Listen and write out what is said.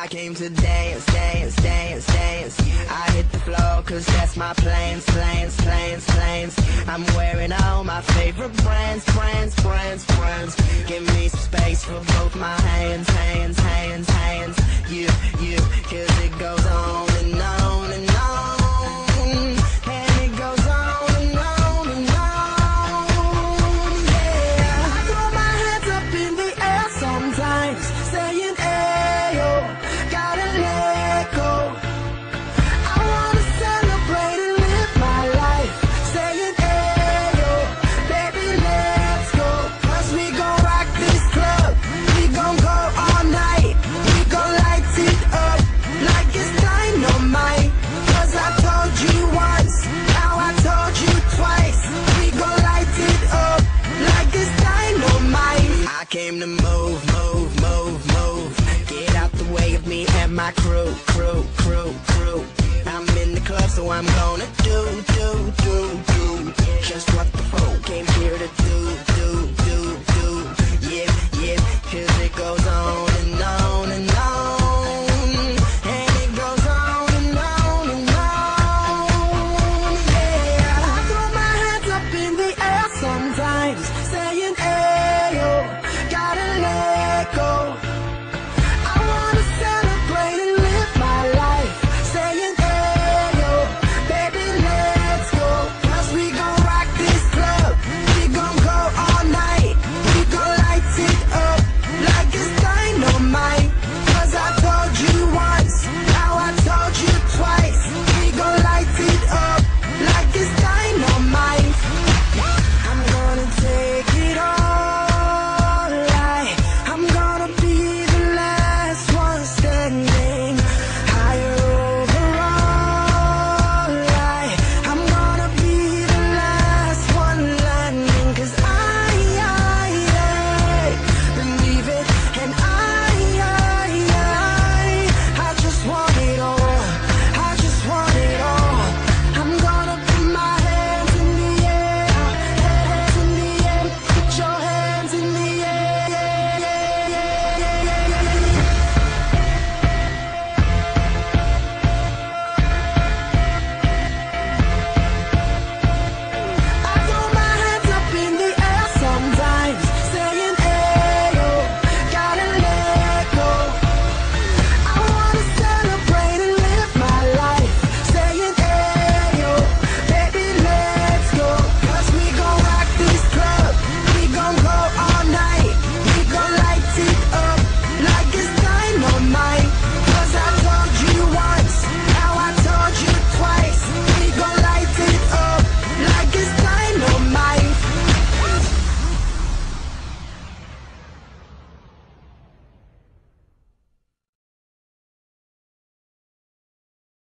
came to dance, dance, dance, dance. I hit the floor cause that's my plans, plans, plans, plans. I'm wearing all my favorite brands, brands, brands, brands. Give me some space for both my hands, hands, hands, hands. You, cause it goes on and on and on.